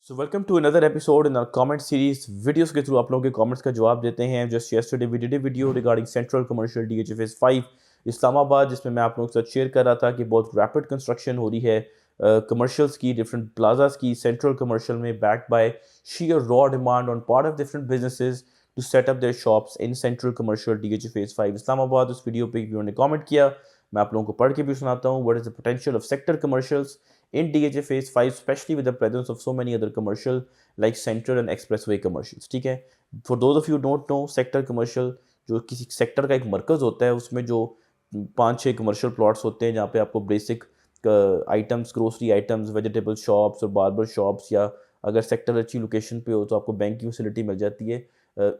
So welcome to another episode in our comment series videos के through आप लोगों के कमेंट्स का जवाब देते हैं। Just yesterday we did a video regarding central commercial DHFS 5 Islamabad, जिसमें मैं आप लोगों के साथ शेयर कर रहा था कि बहुत रैपिड कंस्ट्रक्शन हो रही है कमर्शियल्स की, डिफरेंट प्लाजास की सेंट्रल कमर्शियल में, backed by sheer raw demand on part of different businesses to set up their shops in central commercial DHA phase 5 Islamabad. उस वीडियो पे व्यूअर ने कमेंट किया, मैं आप लोगों को पढ़ के भी सुनाता हूँ। What is the potential of sector commercials in DHA phase 5, especially with the presence of so many other commercial like center and expressway commercials। ठीक है, for those of you who don't know, sector commercial जो किसी sector का एक मरकज़ होता है, उसमें जो 5-6 कमर्शियल प्लॉट्स होते हैं जहाँ पे आपको basic items, grocery items, vegetable shops और बार्बर शॉप्स, या अगर सेक्टर अच्छी लोकेशन पे हो तो आपको बैंक की फैसिलिटी मिल जाती है।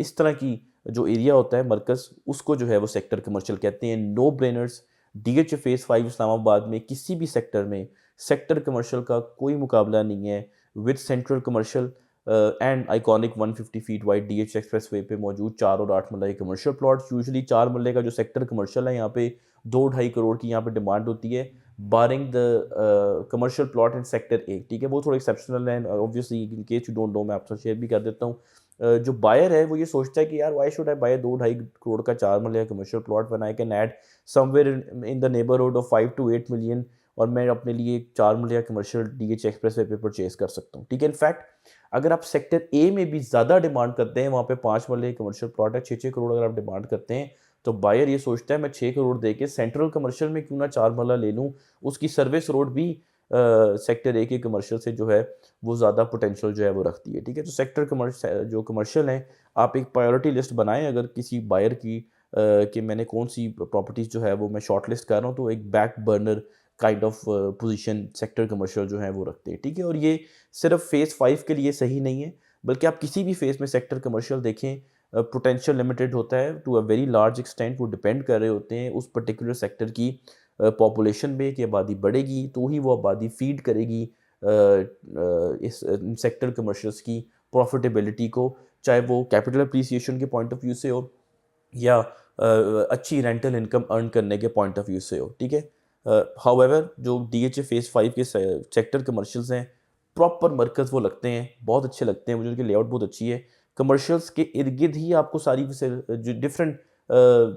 इस तरह की जो एरिया होता है मरकज़, उसको जो है वो सेक्टर कमर्शियल कहते हैं। नो ब्रेनर्स, DHA phase 5 इस्लामाबाद में किसी भी सेक्टर में सेक्टर कमर्शियल का कोई मुकाबला नहीं है with central commercial and iconic 150 feet wide DH express way पे मौजूद 4 और 8 मरला के कमर्शियल प्लॉट्स। यूजुअली 4 मरले का जो सेक्टर कमर्शियल है, यहाँ पे 2-2.5 करोड़ की यहाँ पे डिमांड होती है, barring the commercial plot in sector A. ठीक है, वो थोड़ा एक्सेप्शनल है, obviously in case you don't know मैं आपसे शेयर भी कर देता हूँ। जो बायर है वो ये सोचता है कि यार why should I buy 2-2.5 crore का 4 मरले का commercial plot when I can add somewhere in the neighbourhood of 5 to 8 million, और मैं अपने लिए एक 4 मरला कमर्शियल DH एक्सप्रेस वे पे परचेज कर सकता हूँ। ठीक है, इनफैक्ट अगर आप सेक्टर ए में भी ज़्यादा डिमांड करते हैं, वहाँ पे 5 मरले कमर्शियल प्लॉट है, 6-6 करोड़ अगर आप डिमांड करते हैं, तो बायर ये सोचता है मैं 6 करोड़ दे के सेंट्रल कमर्शियल में क्यों ना 4 मरला ले लूँ। उसकी सर्विस रोड भी सेक्टर ए के कमर्शियल से जो है वो ज़्यादा पोटेंशियल जो है वो रखती है। ठीक है, तो सेक्टर जो कमर्शियल हैं, आप एक प्रायोरिटी लिस्ट बनाएं अगर किसी बायर की कि मैंने कौन सी प्रॉपर्टीज़ जो है वो मैं शॉर्ट लिस्ट कर रहा हूँ, तो एक back burner kind of position sector commercial जो है वो रखते हैं। ठीक है, और ये सिर्फ फेज़ 5 के लिए सही नहीं है, बल्कि आप किसी भी फेज़ में सेक्टर कमर्शियल देखें, पोटेंशियल लिमिटेड होता है to a very large extent. वो डिपेंड कर रहे होते हैं उस पर्टिकुलर सेक्टर की पॉपुलेशन में, कि आबादी बढ़ेगी तो ही वो आबादी फीड करेगी इस सेक्टर कमर्शियल्स की प्रॉफिटेबिलिटी को, चाहे वो कैपिटल अप्रिसिएशन के पॉइंट ऑफ व्यू से हो या अच्छी रेंटल इनकम अर्न करने के पॉइंट ऑफ व्यू से हो। ठीक है, हाउएवर जो DHA phase 5 के सेक्टर कमर्शियल्स हैं, प्रॉपर मरकज़ वो लगते हैं, बहुत अच्छे लगते हैं मुझे, उनकी लेआउट बहुत अच्छी है। कमर्शियल्स के इर्द गिर्द ही आपको सारी जो डिफरेंट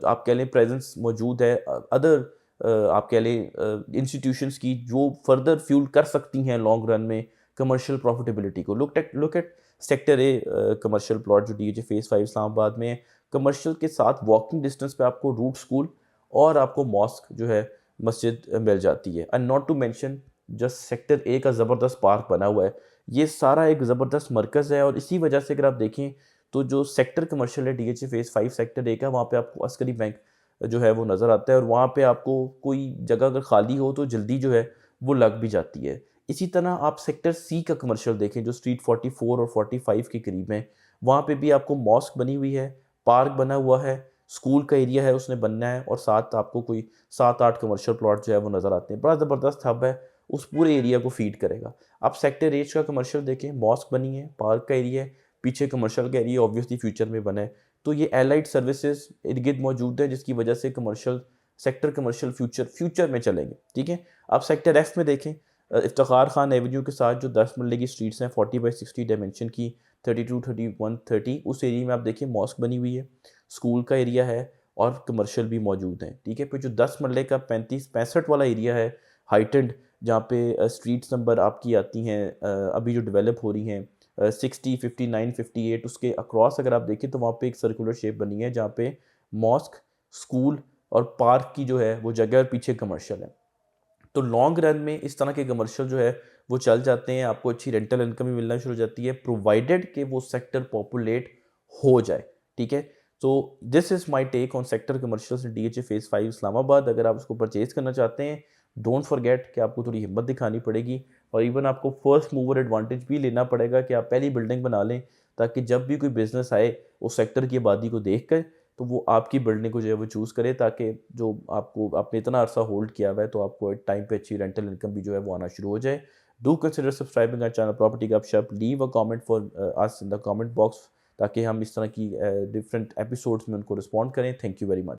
आप कह लें प्रेजेंस मौजूद है, अदर आप कह लें इंस्टीट्यूशंस की, जो फर्दर फ्यूल कर सकती हैं लॉन्ग रन में कमर्शियल प्रॉफिटेबिलिटी को। Look at sector A commercial plot जो DHA phase 5 इस्लामाबाद में है। कमर्शियल के साथ वॉकिंग डिस्टेंस पे आपको रूट स्कूल और आपको मॉस्क जो है मस्जिद मिल जाती है, and not to mention just sector A का ज़बरदस्त पार्क बना हुआ है। ये सारा एक ज़बरदस्त मरकज़ है, और इसी वजह से अगर आप देखें तो जो सेक्टर कमर्शियल है DHA phase 5 सेक्टर ए का, वहाँ पे आपको अस्करी बैंक जो है वो नज़र आता है, और वहाँ पे आपको कोई जगह अगर खाली हो तो जल्दी जो है वो लग भी जाती है। इसी तरह आप सेक्टर सी का कमर्शियल देखें जो स्ट्रीट 44 और 45 के करीब है, वहाँ पे भी आपको मॉस्क बनी हुई है, पार्क बना हुआ है, स्कूल का एरिया है उसने बनना है, और साथ आपको कोई 7-8 कमर्शियल प्लॉट जो है वो नज़र आते हैं। बड़ा ज़बरदस्त हब है, उस पूरे एरिया को फीड करेगा। आप सेक्टर एच का कमर्शियल देखें, मॉस्क बनी है, पार्क का एरिया है, पीछे कमर्शियल का एरिया ऑब्वियसली फ्यूचर में बना है, तो ये एलाइड सर्विसेज इर्द गिर्द मौजूद है, जिसकी वजह से कमर्शियल सेक्टर कमर्शियल फ्यूचर में चलेंगे। ठीक है, आप सेक्टर एफ में देखें, इफ्तिखार खान एवेन्यू के साथ जो 10 मरले की स्ट्रीट्स हैं 40/60 डायमेंशन की, 32, 31, 30, उस एरिया में आप देखिए मॉस्क बनी हुई है, स्कूल का एरिया है, और कमर्शियल भी मौजूद हैं। ठीक है, फिर जो 10 मरले का 35-65 वाला एरिया है हाइटेंड, जहाँ पे स्ट्रीट्स नंबर आपकी आती हैं अभी जो डेवलप हो रही हैं 60, 59, 58, उसके अक्रॉस अगर आप देखें तो वहाँ पे एक सर्कुलर शेप बनी है जहाँ पे मॉस्क, स्कूल और पार्क की जो है वो जगह, और पीछे कमर्शियल है। तो लॉन्ग रन में इस तरह के कमर्शियल जो है वो चल जाते हैं, आपको अच्छी रेंटल इनकम भी मिलना शुरू हो जाती है, प्रोवाइडेड कि वो सेक्टर पॉपुलेट हो जाए। ठीक है, तो this is my take on sector commercials in DHA phase 5 Islamabad. अगर आप उसको परचेज करना चाहते हैं, डोंट फॉरगेट कि आपको थोड़ी हिम्मत दिखानी पड़ेगी, और इवन आपको फर्स्ट मूवर एडवांटेज भी लेना पड़ेगा कि आप पहली बिल्डिंग बना लें, ताकि जब भी कोई बिजनेस आए उस सेक्टर की आबादी को देख कर तो वो आपकी बिल्डिंग को जो है वो चूज़ करे, ताकि जो आपको आपने इतना अरसा होल्ड किया हुआ है तो आपको एक टाइम पे अच्छी रेंटल इनकम भी जो है वो आना शुरू हो जाए। Do consider subscribing our channel property Gupshup, leave a comment for us in the comment box, ताकि हम इस तरह की डिफरेंट एपिसोड्स में उनको रिस्पॉन्ड करें। Thank you very much.